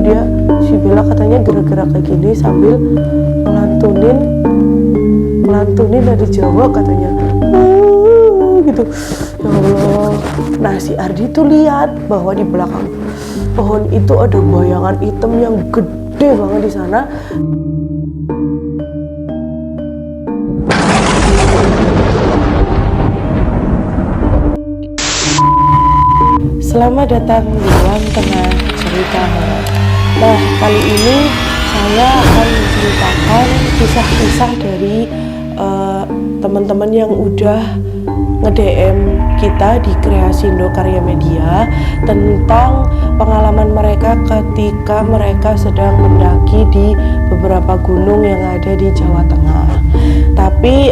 dia, si Bella katanya gerak-gerak kayak gini sambil melantunin dari Jawa katanya, gitu. Ya Allah. Nah si Ardi tuh lihat bahwa di belakang pohon itu ada bayangan hitam yang gede banget di sana. Selamat datang di ruang tengah cerita horor. Nah, kali ini saya akan menceritakan kisah-kisah dari teman-teman yang udah nge-DM kita di Kreasindo Karya Media tentang pengalaman mereka ketika mereka sedang mendaki di beberapa gunung yang ada di Jawa Tengah. Tapi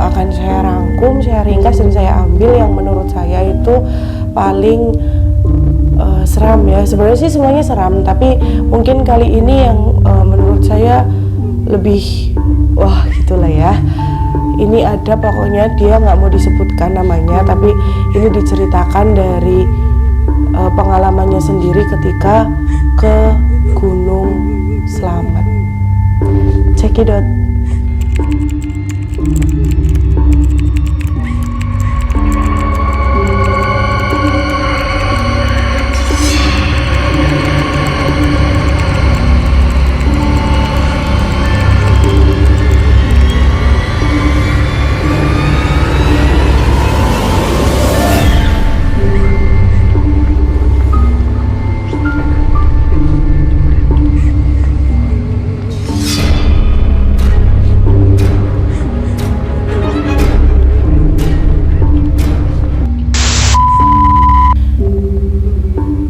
akan saya rangkum, saya ringkas, dan saya ambil yang menurut saya itu paling seram ya. Sebenarnya sih semuanya seram, tapi mungkin kali ini yang menurut saya lebih wah gitulah ya. Ini ada pokoknya, dia nggak mau disebutkan namanya, tapi ini diceritakan dari pengalamannya sendiri ketika ke Gunung Slamet. Cekidot.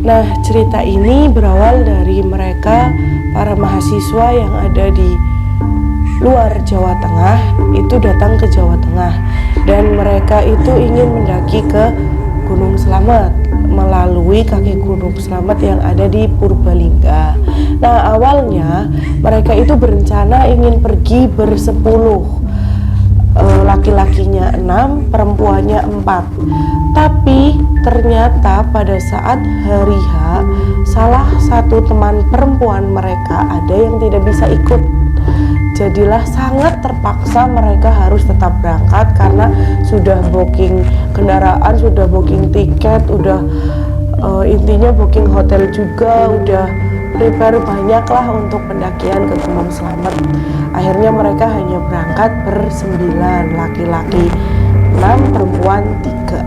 Nah, cerita ini berawal dari mereka, para mahasiswa yang ada di luar Jawa Tengah, itu datang ke Jawa Tengah. Dan mereka itu ingin mendaki ke Gunung Slamet, melalui kaki Gunung Slamet yang ada di Purbalingga. Nah, awalnya mereka itu berencana ingin pergi bersepuluh. Laki-lakinya 6, perempuannya 4. Tapi ternyata pada saat hari H, salah satu teman perempuan mereka ada yang tidak bisa ikut. Jadilah sangat terpaksa mereka harus tetap berangkat karena sudah booking kendaraan, sudah booking tiket, udah intinya booking hotel juga, udah prepare banyak lah untuk pendakian ke Gunung Slamet. Akhirnya mereka hanya berangkat ber-9, laki-laki 6, perempuan 3.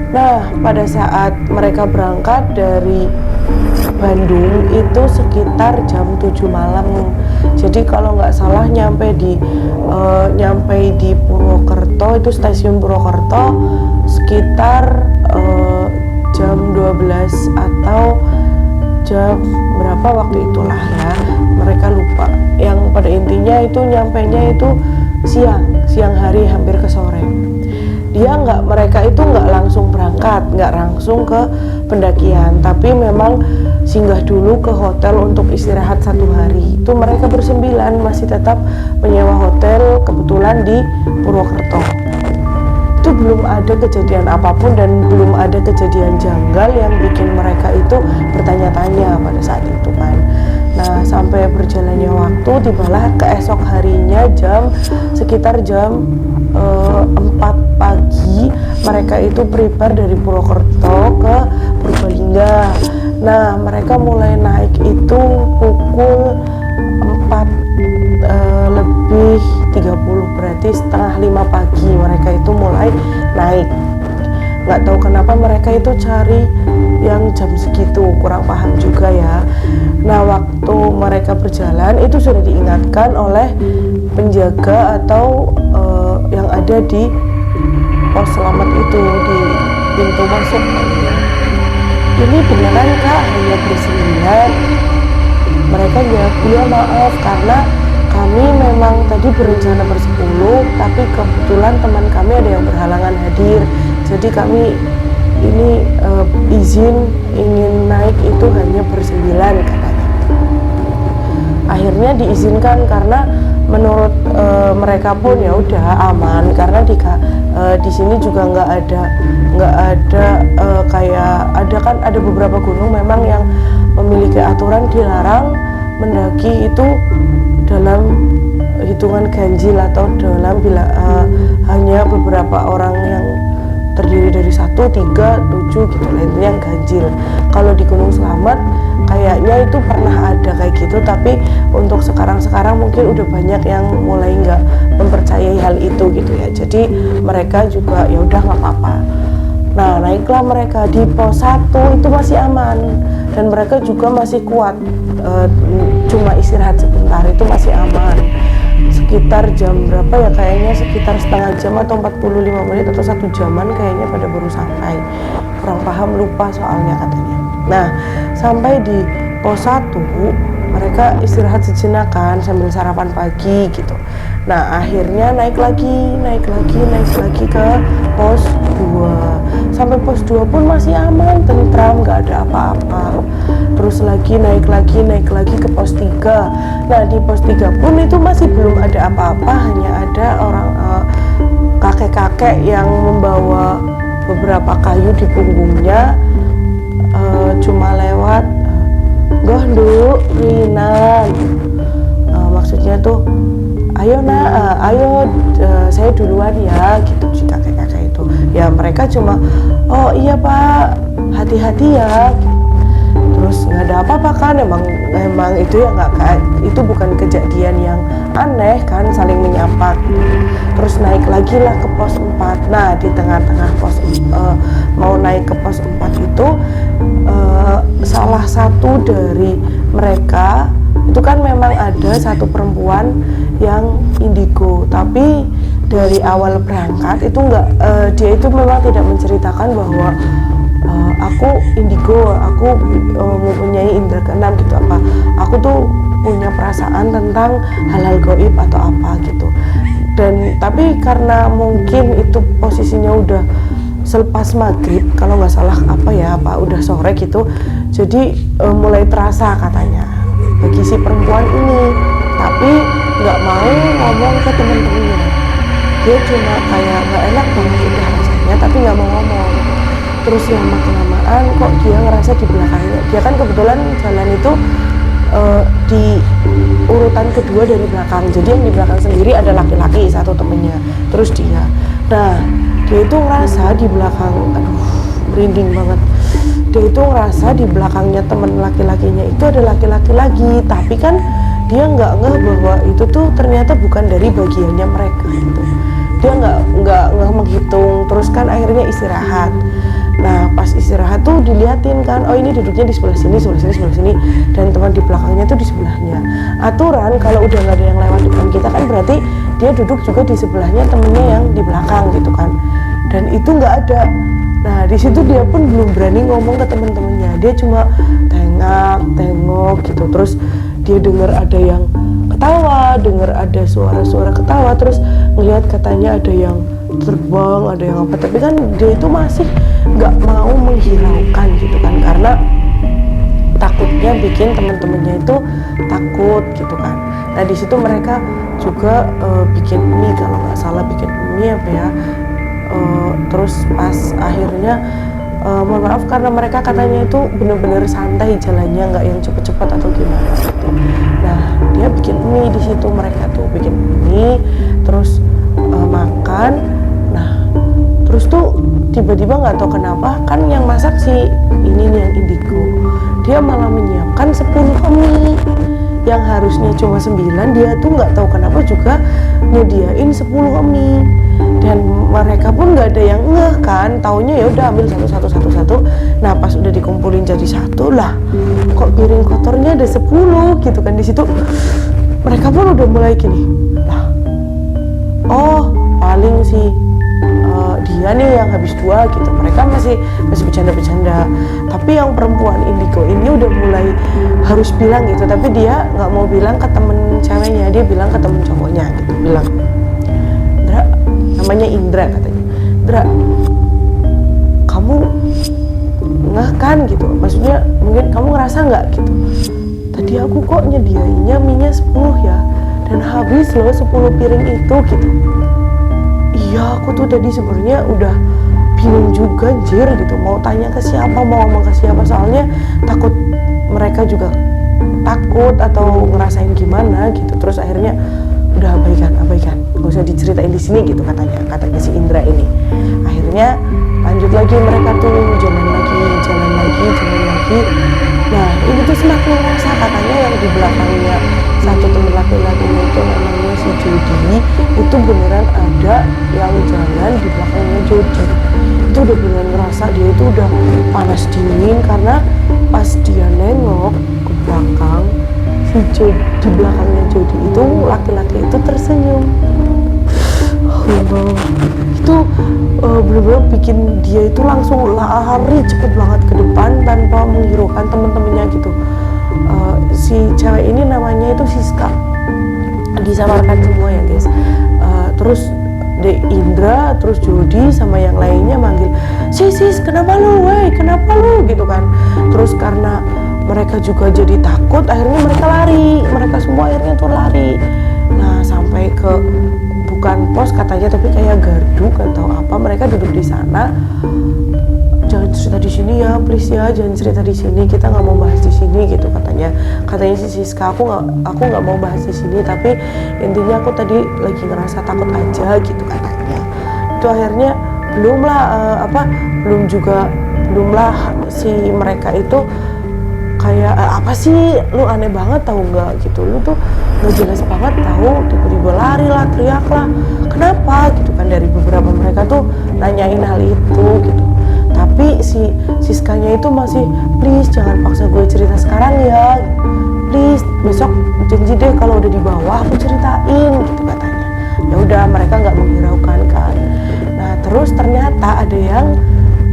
Nah, pada saat mereka berangkat dari Bandung itu sekitar jam 7 malam. Jadi kalau nggak salah nyampe di Purwokerto, itu stasiun Purwokerto sekitar jam 12 atau jam berapa waktu itulah ya, mereka lupa. Yang pada intinya itu nyampainya itu siang hari, hampir ke sore. Mereka itu nggak langsung berangkat, nggak langsung ke pendakian, tapi memang singgah dulu ke hotel untuk istirahat 1 hari. Itu mereka ber-9 masih tetap menyewa hotel kebetulan di Purwokerto. Itu belum ada kejadian apapun dan belum ada kejadian janggal yang bikin mereka itu bertanya-tanya pada saat itu kan. Nah, sampai berjalannya waktu, tibalah keesok harinya sekitar jam 4 pagi mereka itu prepare dari Purwokerto ke Purbalingga. Nah, mereka mulai naik itu pukul 4 lebih 30, berarti setengah 5 pagi mereka itu mulai naik. Nggak tahu kenapa mereka itu cari yang jam segitu, kurang paham juga ya. Nah, waktu mereka berjalan itu sudah diingatkan oleh penjaga atau yang ada di pos selamat itu di pintu masuk. Ini beneran kak hanya ber-9? Mereka jawab, iya maaf karena kami memang tadi berencana ber-10, tapi kebetulan teman kami ada yang berhalangan hadir, jadi kami ini izin ingin naik itu hanya ber-9 katanya. Akhirnya diizinkan karena menurut mereka pun ya udah aman, karena di sini juga nggak ada kayak ada beberapa gunung memang yang memiliki ada aturan dilarang mendaki itu dalam hitungan ganjil atau dalam hanya beberapa orang yang terdiri dari 1, 3, 7 gitu, lainnya yang ganjil. Kalau di Gunung Slamet kayaknya itu pernah ada kayak gitu, tapi untuk sekarang mungkin udah banyak yang mulai nggak mempercayai hal itu gitu ya. Jadi mereka juga ya udah nggak apa-apa. Nah, naiklah mereka di pos 1 itu masih aman dan mereka juga masih kuat, cuma istirahat sebentar itu masih aman. Sekitar jam berapa ya, kayaknya sekitar setengah jam atau 45 menit atau 1 jaman kayaknya pada baru sampai, kurang paham, lupa soalnya katanya. Nah, sampai di pos 1 mereka istirahat sejenak kan sambil sarapan pagi gitu. Nah, akhirnya naik lagi ke pos 2. Sampai pos 2 pun masih aman, tentram, nggak ada apa-apa. Terus naik lagi ke pos 3. Nah, di pos 3 pun itu masih belum ada apa-apa, hanya ada orang kakek-kakek yang membawa beberapa kayu di punggungnya, cuma lewat goh nduk Rina, maksudnya tuh ayo saya duluan ya gitu si kakek-kakek itu. Ya mereka cuma oh iya Pak, hati-hati ya. Terus nggak ada apa-apa kan, emang itu ya nggak, itu bukan kejadian yang aneh kan, saling menyapa gitu. Terus naik lagi lah ke pos 4. Nah, di tengah-tengah mau naik ke pos 4 itu salah satu dari mereka itu kan memang ada satu perempuan yang indigo, tapi dari awal berangkat itu dia itu memang tidak menceritakan bahwa aku indigo, aku mempunyai indera keenam gitu, apa aku tuh punya perasaan tentang hal-hal gaib atau apa gitu. Dan tapi karena mungkin itu posisinya udah selepas maghrib kalau nggak salah, udah sore gitu, jadi mulai terasa katanya bagi si perempuan ini, tapi nggak mau ngomong ke temen-temennya. Dia cuma kayak nggak enak banget udah rasanya, tapi nggak mau ngomong. Terus lama-kelamaan kok dia ngerasa di belakangnya, dia kan kebetulan jalan itu di urutan kedua dari belakang, jadi yang di belakang sendiri ada laki-laki satu temennya, terus dia. Nah, dia itu ngerasa di belakang, aduh merinding banget, dia itu ngerasa di belakangnya temen laki-lakinya itu ada laki-laki lagi, tapi kan dia nggak ngeh bahwa itu tuh ternyata bukan dari bagiannya mereka gitu. Dia nggak menghitung, terus kan akhirnya istirahat. Nah, pas istirahat tuh diliatin kan, oh ini duduknya di sebelah sini, dan teman di belakangnya tuh di sebelahnya. Aturan kalau udah nggak ada yang lewat depan kita kan berarti dia duduk juga di sebelahnya temennya yang di belakang gitu kan. Dan itu nggak ada. Nah, di situ dia pun belum berani ngomong ke teman-temannya. Dia cuma tengok gitu. Terus dia dengar ada yang ketawa, dengar ada suara-suara ketawa, terus ngelihat katanya ada yang terbang, ada yang apa, tapi kan dia itu masih nggak mau menghiraukan gitu kan, karena takutnya bikin teman-temannya itu takut gitu kan. Nah, di situ mereka juga bikin mie, kalau nggak salah bikin mie terus pas akhirnya mohon maaf karena mereka katanya itu benar-benar santai jalannya, nggak yang cepet-cepet atau gimana gitu. Nah, dia bikin mie di situ, mereka tuh bikin mie terus makan. Nah, terus tuh tiba-tiba nggak tahu kenapa kan yang masak si ini nih yang indigo, dia malah menyiapkan 10 mie yang harusnya cuma 9. Dia tuh nggak tahu kenapa juga nyediain 10 mie, dan mereka pun nggak ada yang ngeh kan, taunya ya udah ambil satu. Nah, pas udah dikumpulin jadi satu lah, kok piring kotornya ada 10 gitu kan. Di situ mereka pun udah mulai gini lah, oh paling sih dia nih yang habis 2 gitu. Mereka masih bercanda-bercanda, tapi yang perempuan indigo ini udah mulai harus bilang gitu, tapi dia nggak mau bilang ke temen ceweknya, dia bilang ke temen cowoknya gitu, bilang, Dra, namanya Indra katanya, Dra, kamu ngeh kan gitu, maksudnya mungkin kamu ngerasa nggak gitu, tadi aku kok nyediainnya minyak 10 ya, dan habis loh 10 piring itu gitu. Iya, aku tuh tadi sebenarnya udah bingung juga anjir gitu, mau tanya ke siapa, mau ngomong ke siapa, soalnya takut mereka juga takut atau ngerasain gimana gitu. Terus akhirnya udah abaikan, gak usah diceritain di sini gitu katanya si Indra ini. Akhirnya lanjut lagi mereka tuh jalan lagi. Nah ini tuh semakin ngerasa katanya yang di belakangnya satu teman laki-lakinya itu namanya si Jody, itu beneran ada yang jalan di belakangnya Jody. Itu udah beneran ngerasa dia itu udah panas dingin karena pas dia nengok ke belakang si Jody, di belakangnya Jody itu laki-laki itu tersenyum. Itu bener-bener bikin dia itu langsung lari cepet banget ke depan tanpa menghiraukan temen-temennya gitu. Si cewek ini namanya itu Siska, disamarkan semua ya guys. Terus Indra, terus Jody sama yang lainnya manggil, sis kenapa lu gitu kan. Terus karena mereka juga jadi takut, akhirnya mereka semua akhirnya tuh lari. Nah sampai ke bukan pos katanya tapi kayak garduk atau apa, mereka duduk di sana. Jangan cerita di sini ya, please ya, jangan cerita di sini, kita nggak mau bahas di sini gitu katanya si Siska. Aku nggak mau bahas di sini, tapi intinya aku tadi lagi ngerasa takut aja gitu katanya. Itu akhirnya belum lah si mereka itu kayak apa sih lu aneh banget tahu nggak gitu, lu tuh nggak jelas banget tahu, tiba-tiba lari lah, teriak lah, kenapa gitu kan. Dari beberapa mereka tuh nanyain hal itu gitu, tapi si Siskanya itu masih, please jangan paksa gue cerita sekarang ya, please besok janji deh kalau udah di bawah aku ceritain gitu katanya. Ya udah mereka nggak menghiraukan kan. Nah terus ternyata ada yang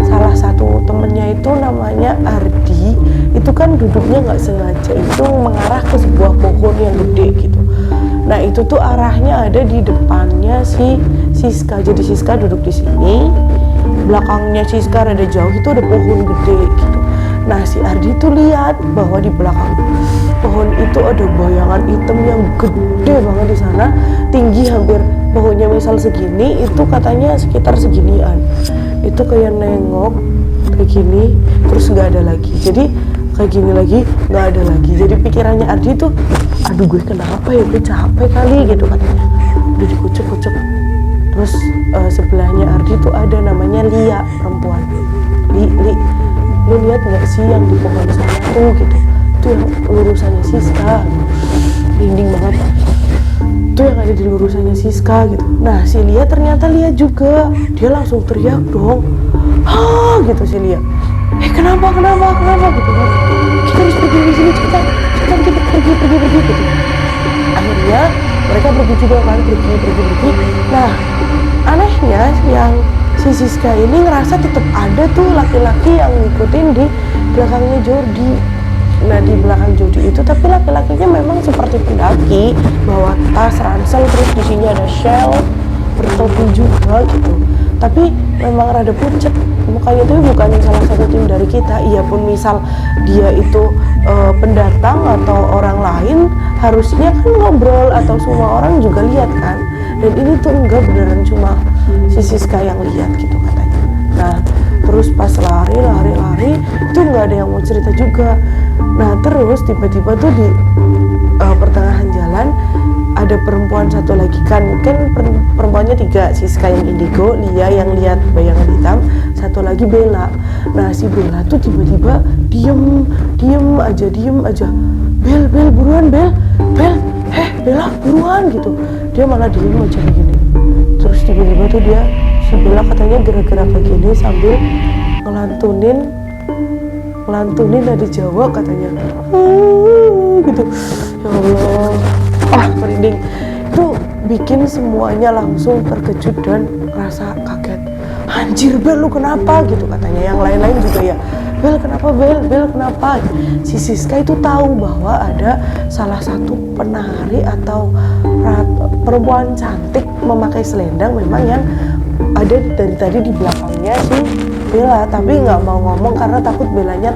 salah satu temennya itu namanya Ardi, itu kan duduknya nggak sengaja itu mengarah ke sebuah pohon yang gede gitu. Nah itu tuh arahnya ada di depannya si Siska, jadi Siska duduk di sini, belakangnya Siska rada jauh itu ada pohon gede gitu. Nah si Ardi tuh lihat bahwa di belakang pohon itu ada bayangan hitam yang gede banget di sana, tinggi hampir pohonnya misal segini, itu katanya sekitar seginian. Itu kayak nengok kayak gini terus nggak ada lagi, jadi kayak gini lagi nggak ada lagi. Jadi pikirannya Ardi tuh, aduh gue kenapa ya, gue capek kali gitu katanya, udah dikucek-kucek. Terus sebelahnya Ardi tuh ada namanya Lia, perempuan. Li lu lihat nggak sih yang di pohon sana tuh gitu, itu yang lurusannya Siska, merinding banget itu yang ada di lurusannya Siska gitu. Nah si Lia ternyata lihat juga, dia langsung teriak dong, gitu si Lia, kenapa gitu kan, kita harus pergi dari sini, kita pergi gitu. Akhirnya mereka pergi juga kan, pergi. Nah anehnya yang si Siska ini ngerasa tetap ada tuh laki-laki yang ngikutin di belakangnya Jody. Nah di belakang Jody itu tapi laki-lakinya memang seperti pendaki, bawa tas ransel, terus di sini ada shell, bertopi juga gitu. Tapi memang rada pucet mukanya, itu bukan salah satu tim dari kita. Iya pun misal dia itu pendatang atau orang lain, harusnya kan ngobrol atau semua orang juga lihat kan. Dan ini tuh enggak, beneran cuma si Siska yang lihat gitu katanya. Nah terus pas lari itu nggak ada yang mau cerita juga. Nah terus tiba-tiba tuh di pertengahan jalan ada perempuan satu lagi kan perempuannya 3, Siska yang indigo, Lia yang lihat bayangan hitam, satu lagi Bella. Nah si Bella tuh tiba-tiba diem aja, Bel buruan Bel, Bella buruan gitu. Dia malah diem aja kayak gini. Terus tiba-tiba tuh si Bella katanya gerak-gerak kayak gini sambil ngelantunin nada Jawa katanya, gitu. Ya Allah, merinding. Itu bikin semuanya langsung terkejut dan rasa kaget. Anjir Bel, lu kenapa gitu katanya. Yang lain-lain juga ya, Bel kenapa Bel kenapa. Si Siska itu tahu bahwa ada salah satu penari atau perempuan cantik memakai selendang memang yang ada dari tadi di belakangnya si Bella, tapi nggak mau ngomong karena takut Bellanya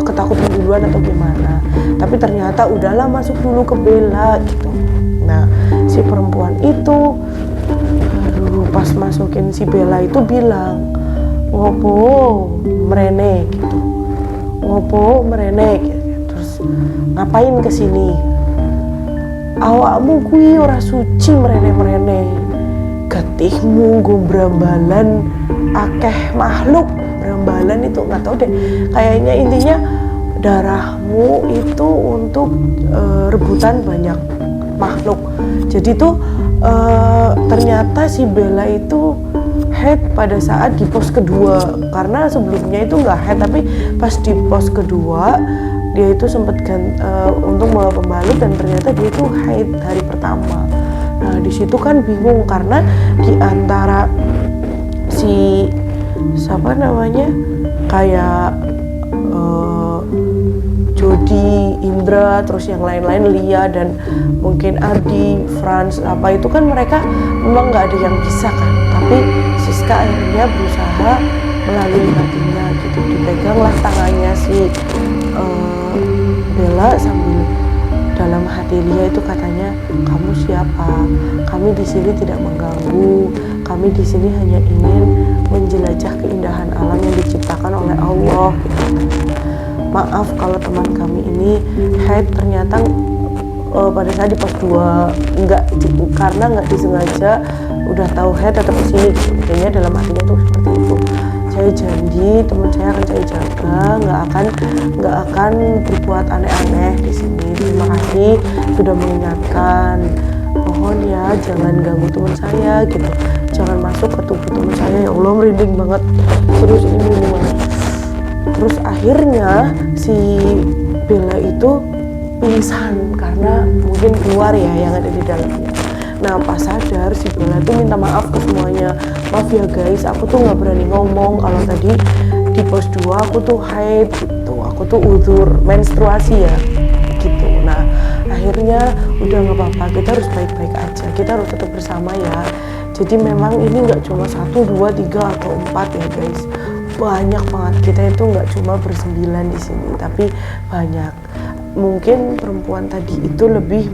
ketakutan duluan atau gimana. Tapi ternyata udahlah, masuk dulu ke Bella gitu. Nah si perempuan itu pas masukin si Bella itu bilang, ngopo merene gitu, ngopo merene gitu. Terus ngapain kesini, awakmu kuwi ora suci merene getihmu nggo brambalan akeh makhluk. Brambalan itu nggak tahu deh, kayaknya intinya darahmu itu untuk rebutan banyak makhluk. Jadi tuh ternyata si Bella itu head pada saat di pos kedua, karena sebelumnya itu nggak head, tapi pas di pos kedua dia itu sempat untuk membawa pembalut dan ternyata dia itu head hari pertama. Nah di situ kan bingung karena di antara si siapa namanya kayak Jody, Indra, terus yang lain-lain, Lia dan mungkin Ardi, Franz, apa itu kan mereka memang nggak ada yang bisa kan, tapi Siska akhirnya berusaha melalui hatinya gitu, dipeganglah tangannya si Bella sambil dalam hati Lia itu katanya, kamu siapa? Kami di sini tidak mengganggu, kami di sini hanya ingin menjelajah keindahan alam yang diciptakan oleh Allah gitu. Maaf kalau teman kami ini head ternyata pada saat di pos 2 karena nggak disengaja udah tahu head tetap kesini gitu. Kayaknya dalam hatinya tuh seperti itu. Saya janji teman saya akan saya jaga, nggak akan berbuat aneh-aneh di sini. Terima kasih sudah mengingatkan. Mohon ya jangan ganggu teman saya gitu. Jangan masuk ke tubuh teman saya. Ya Allah, merinding banget. Terus ini merinding banget. Terus akhirnya si Bella itu pingsan karena mungkin keluar ya yang ada di dalamnya. Nah pas sadar si Bella itu minta maaf ke semuanya. Maaf ya guys, aku tuh nggak berani ngomong kalau tadi di pos 2 aku tuh haid gitu, aku tuh udzur menstruasi ya gitu. Nah akhirnya udah nggak apa-apa, kita harus baik-baik aja, kita harus tetap bersama ya. Jadi memang ini nggak cuma 1, 2, 3 atau 4 ya guys, banyak banget. Kita itu nggak cuma bersembilan di sini, tapi banyak. Mungkin perempuan tadi itu lebih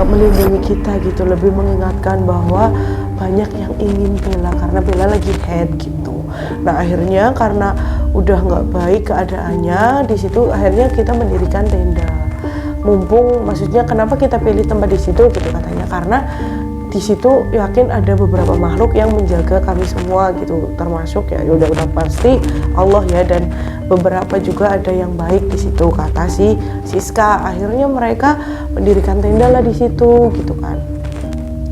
melindungi kita gitu, lebih mengingatkan bahwa banyak yang ingin Bella karena Bella lagi head gitu. Nah akhirnya karena udah nggak baik keadaannya di situ, akhirnya kita mendirikan tenda. Mumpung, maksudnya kenapa kita pilih tempat di situ gitu katanya, karena di situ yakin ada beberapa makhluk yang menjaga kami semua gitu, termasuk ya udah pasti Allah ya, dan beberapa juga ada yang baik di situ kata si Siska. Akhirnya mereka mendirikan tenda lah di situ gitu kan.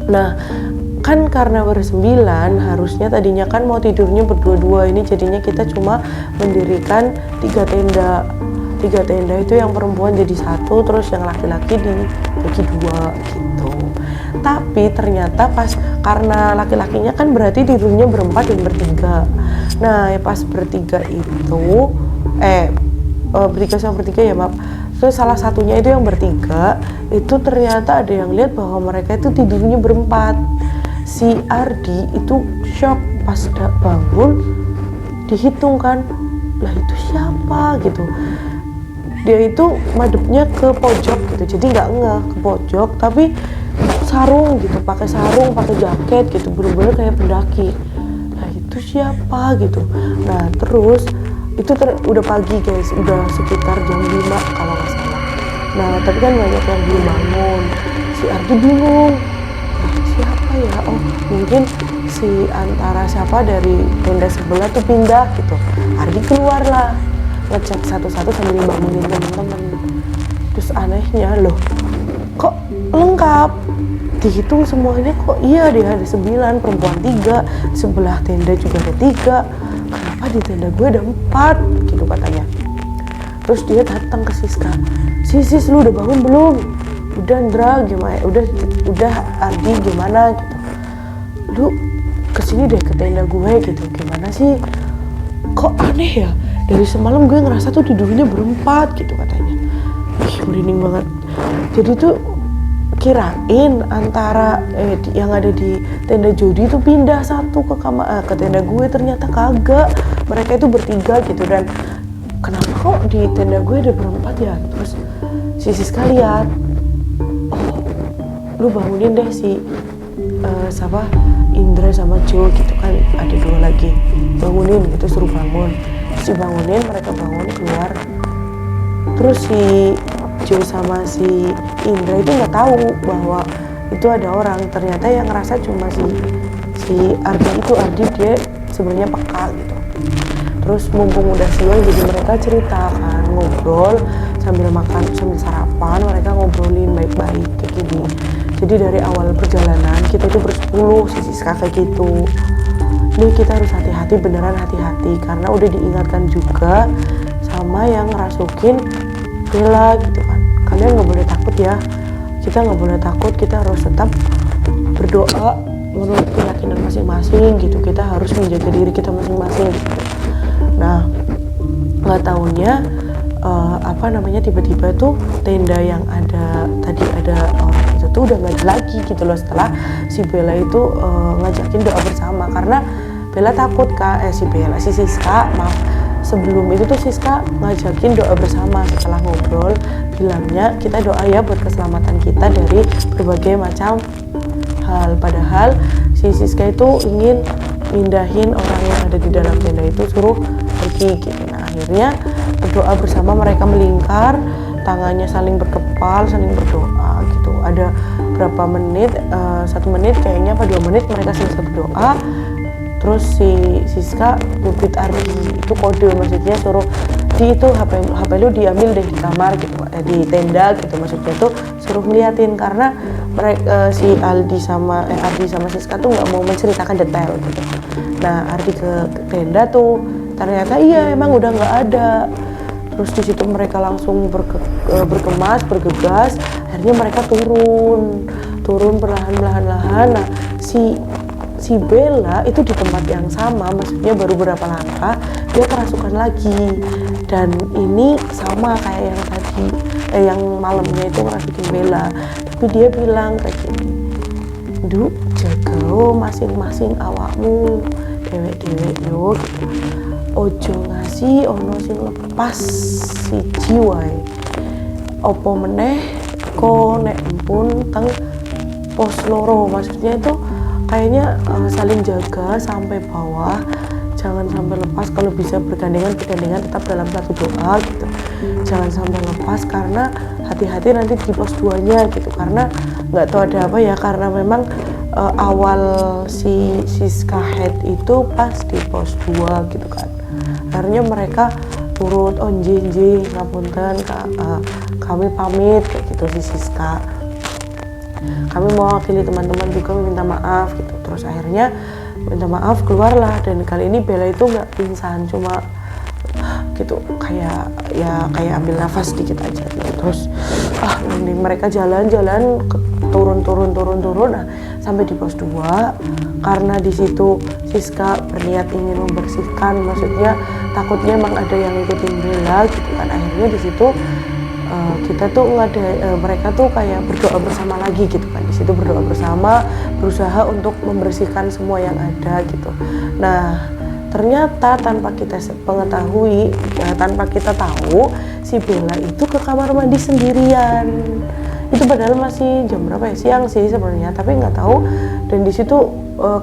Nah kan karena bersembilan harusnya tadinya kan mau tidurnya berdua-dua, ini jadinya kita cuma mendirikan 3 tenda. 3 tenda itu yang perempuan jadi 1, terus yang laki-laki dibagi 2 gitu. Tapi ternyata pas karena laki-lakinya kan berarti tidurnya berempat dan bertiga. Nah pas bertiga itu bertiga sama bertiga ya maaf. Terus salah satunya itu yang bertiga itu ternyata ada yang lihat bahwa mereka itu tidurnya berempat. Si Ardi itu shock pas bangun, dihitung kan, lah itu siapa gitu. Dia itu madepnya ke pojok gitu, jadi nggak ngeh ke pojok, tapi sarung gitu, pakai sarung, pakai jaket gitu, bener-bener kayak pendaki. Nah itu siapa gitu. Nah terus itu udah pagi guys, udah sekitar jam 5 kalau nggak salah. Nah tapi kan banyak yang belum bangun. Si Ardi bingung, siapa ya? Oh mungkin si antara siapa dari tenda sebelah tuh pindah gitu. Ardi keluar lah, ngecek satu-satu sambil bangunin teman-teman. Terus anehnya loh, kok lengkap? Dihitung semuanya kok iya deh ada 9, perempuan 3, sebelah tenda juga ada 3, kenapa di tenda gue ada 4 gitu katanya. Terus dia datang ke Siska, Sis lu udah bangun belum? Udah Ndra, gimana? Udah Ardi gimana gitu. Lu kesini deh ke tenda gue gitu, gimana sih? Kok aneh ya? Dari semalam gue ngerasa tuh tidurnya berempat gitu katanya. Merinding banget. Jadi tuh kirain antara yang ada di tenda Jody itu pindah satu ke tenda gue, ternyata kagak. Mereka itu bertiga gitu, dan kenapa kok di tenda gue ada berempat ya? Terus si Siska lihat, oh lu bangunin deh si Indra sama Jo gitu kan, ada 2 lagi, bangunin gitu, suruh bangun. dibangunin, mereka bangun keluar. Terus si Joe sama si Indra itu nggak tahu bahwa itu ada orang. Ternyata yang ngerasa cuma si Ardi itu. Ardi dia sebenarnya peka gitu. Terus mumpung udah siang, jadi mereka cerita kan, ngobrol sambil makan, sambil sarapan, mereka ngobrolin baik-baik kayak gini. Jadi dari awal perjalanan kita itu bersepuluh, si Siska kayak gitu. Ini kita harus hati-hati, beneran hati-hati, karena udah diingatkan juga sama yang ngerasukin Bella gitu kan. Kalian nggak boleh takut ya, kita nggak boleh takut, kita harus tetap berdoa menurut keyakinan masing-masing gitu. Kita harus menjaga diri kita masing-masing gitu. Nah, nggak taunya tiba-tiba tuh tenda yang tadi ada orang itu tuh udah nggak ada lagi gitu loh, setelah si Bella itu ngajakin doa bersama. Karena Bella takut si Siska sebelum itu tuh Siska ngajakin doa bersama. Setelah ngobrol bilangnya kita doa ya buat keselamatan kita dari berbagai macam hal. Padahal si Siska itu ingin mindahin orang yang ada di dalam tenda itu, suruh pergi gitu. Nah, akhirnya berdoa bersama, mereka melingkar, tangannya saling berkepal, saling berdoa gitu. Ada berapa menit, 1 menit kayaknya apa 2 menit mereka selesai berdoa. Terus si Siska nyubit Ardi, itu kode, maksudnya suruh HP lu diambil deh di kamar gitu, di tenda gitu, maksudnya tuh suruh ngeliatin, karena mereka si Ardi sama Siska tuh nggak mau menceritakan detail gitu. Nah, Ardi ke tenda tuh ternyata iya emang udah nggak ada. Terus di situ mereka langsung bergegas, akhirnya mereka turun perlahan-lahan. Nah, si Bella itu di tempat yang sama, maksudnya baru berapa langkah dia kerasukan lagi. Dan ini sama kayak yang tadi, yang malamnya itu ngerasukin Bella, tapi dia bilang kayak gini, "Duh, jaga masing-masing awakmu, dewek-dewek yo gitu. Ojo ngasih ono sing lepas siji wae. Opo meneh ko nek pun teng pos loro." Maksudnya itu kayaknya saling jaga sampai bawah, jangan sampai lepas. Kalau bisa bergandengan tetap dalam satu doa gitu, jangan sampai lepas, karena hati-hati nanti di pos 2-nya gitu. Karena nggak tahu ada apa ya, karena memang awal si Siska head itu pas di pos 2 gitu kan. Akhirnya mereka turut onje ngapunten, kami pamit kayak gitu. Si Siska, kami mewakili teman-teman juga minta maaf gitu. Terus akhirnya minta maaf, keluarlah. Dan kali ini Bella itu nggak pingsan, cuma gitu kayak ambil nafas sedikit aja gitu. Terus nanti mereka jalan turun. Nah, sampai di pos 2, karena di situ Siska berniat ingin membersihkan, maksudnya takutnya emang ada yang ngikutin Bella gitu kan. Akhirnya di situ kita tuh mereka tuh kayak berdoa bersama lagi gitu kan. Di situ berdoa bersama, berusaha untuk membersihkan semua yang ada gitu. Nah, ternyata tanpa kita mengetahui, tanpa kita tahu, si Bella itu ke kamar mandi sendirian. Itu padahal masih jam berapa ya, siang sih sebenarnya, tapi nggak tahu. Dan di situ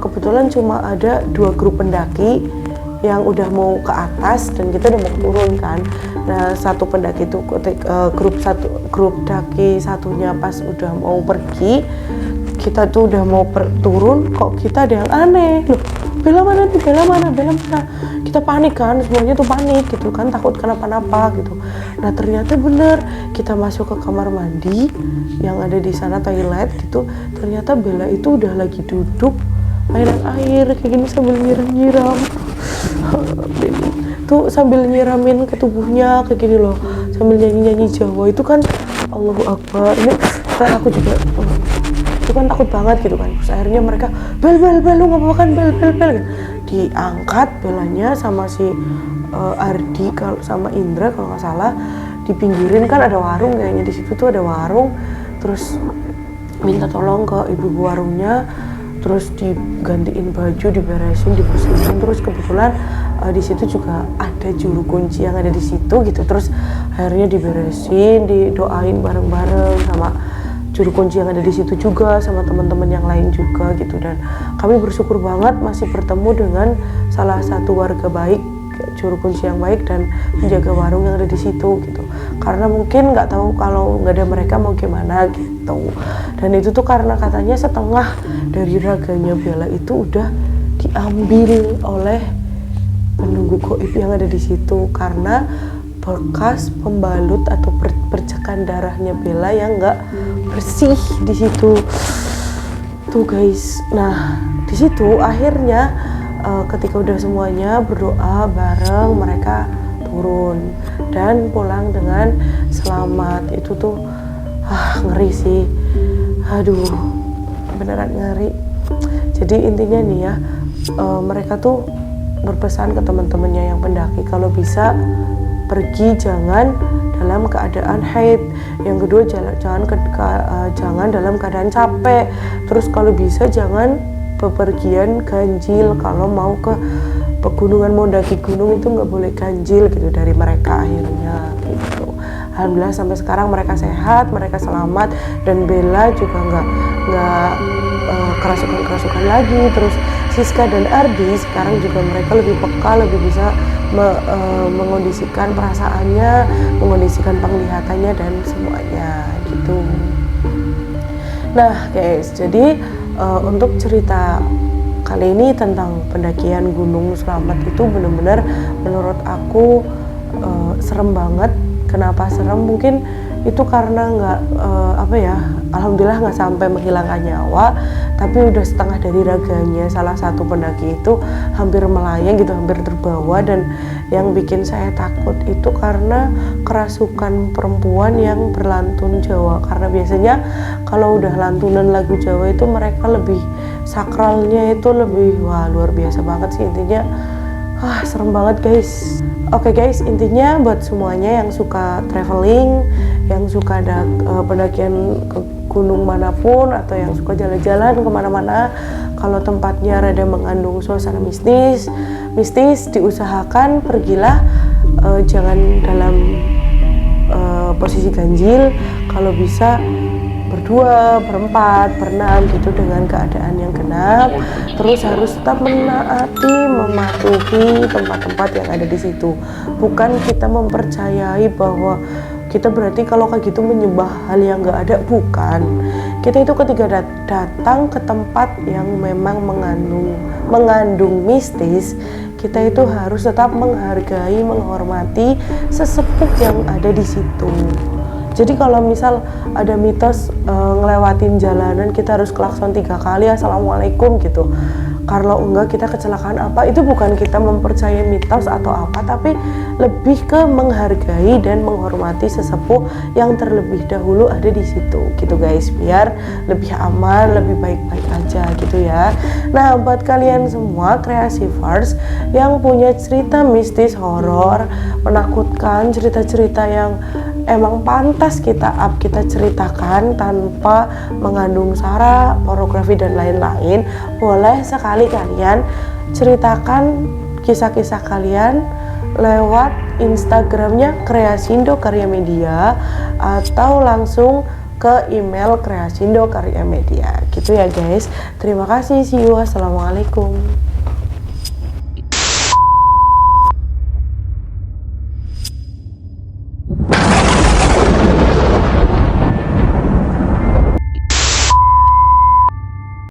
kebetulan cuma ada 2 grup pendaki yang udah mau ke atas dan kita udah mau turun kan. Nah, satu pendaki itu grup daki satunya pas udah mau pergi, kita tuh udah mau turun, kok kita ada yang aneh loh. Bella mana? Kita panik kan, semuanya tuh panik gitu kan, takut kenapa-napa gitu. Nah, ternyata bener, kita masuk ke kamar mandi yang ada di sana, toilet gitu. Ternyata Bella itu udah lagi duduk mainan air kayak gini sambil nyiram tuh, sambil nyiramin ke tubuhnya kayak gini loh, sambil nyanyi Jawa. Itu kan Allahu Akbar. Ini kan aku juga itu kan takut banget gitu kan. Terus akhirnya mereka bel lu nggak apa-apa kan, bel diangkat Bellanya sama si Ardi sama Indra kalau nggak salah, dipinggirin kan ada warung kayaknya di situ tuh ada warung. Terus minta tolong ke ibu warungnya, terus digantiin baju, diberesin, dibersihin. Terus kebetulan di situ juga ada juru kunci yang ada di situ gitu. Terus akhirnya diberesin, didoain bareng-bareng sama juru kunci yang ada di situ juga, sama teman-teman yang lain juga gitu. Dan kami bersyukur banget masih bertemu dengan salah satu warga baik juru kunci yang baik dan menjaga warung yang ada di situ gitu. Karena mungkin nggak tahu kalau nggak ada mereka mau gimana gitu. Dan itu tuh karena katanya setengah dari raganya Bella itu udah diambil oleh penunggu goib yang ada di situ karena bekas pembalut atau percikan darahnya Bella yang nggak bersih di situ tuh guys. Nah di situ akhirnya ketika udah semuanya berdoa bareng, mereka turun dan pulang dengan selamat. Itu tuh ngeri sih, aduh beneran ngeri. Jadi intinya nih ya, mereka tuh berpesan ke teman-temannya yang pendaki kalau bisa pergi jangan dalam keadaan haid, yang kedua jangan dalam keadaan capek, terus kalau bisa jangan bepergian ganjil. Kalau mau ke pegunungan, mau daki gunung itu nggak boleh ganjil gitu dari mereka akhirnya gitu. Alhamdulillah sampai sekarang mereka sehat, mereka selamat, dan Bella juga nggak kerasukan lagi. Terus Siska dan Ardi sekarang juga mereka lebih peka, lebih bisa mengondisikan perasaannya, mengondisikan penglihatannya dan semuanya gitu. Nah guys, jadi untuk cerita kali ini tentang pendakian Gunung Slamet itu benar-benar menurut aku serem banget. Kenapa serem? Mungkin itu karena nggak alhamdulillah nggak sampai menghilangkan nyawa, tapi udah setengah dari raganya salah satu pendaki itu hampir melayang gitu, hampir terbawa. Dan yang bikin saya takut itu karena kerasukan perempuan yang berlantun Jawa, karena biasanya kalau udah lantunan lagu Jawa itu mereka lebih sakralnya itu lebih luar biasa banget sih. Intinya serem banget guys. Oke guys, intinya buat semuanya yang suka traveling, yang suka ada pendakian ke gunung manapun, atau yang suka jalan-jalan kemana-mana, kalau tempatnya rada mengandung suasana mistis, diusahakan pergilah jangan dalam posisi ganjil, kalau bisa berdua, berempat, berenam gitu dengan keadaan yang genap. Terus harus tetap mematuhi tempat-tempat yang ada di situ. Bukan kita mempercayai bahwa kita berarti kalau kayak gitu menyembah hal yang nggak ada, bukan. Kita itu ketika datang ke tempat yang memang mengandung mistis, kita itu harus tetap menghargai, menghormati sesepuh yang ada di situ. Jadi kalau misal ada mitos ngelewatin jalanan kita harus klakson 3 kali assalamualaikum gitu, kalau enggak kita kecelakaan apa, itu bukan kita mempercayai mitos atau apa, tapi lebih ke menghargai dan menghormati sesepuh yang terlebih dahulu ada di situ gitu guys, biar lebih aman, lebih baik-baik aja gitu ya. Nah buat kalian semua kreasivers yang punya cerita mistis, horor, menakutkan, cerita-cerita yang emang pantas kita ceritakan tanpa mengandung sara, pornografi dan lain-lain, boleh sekali kalian ceritakan kisah-kisah kalian lewat Instagramnya Kreasindo Karya Media, atau langsung ke email Kreasindo Karya Media gitu ya guys. Terima kasih, see you, assalamualaikum.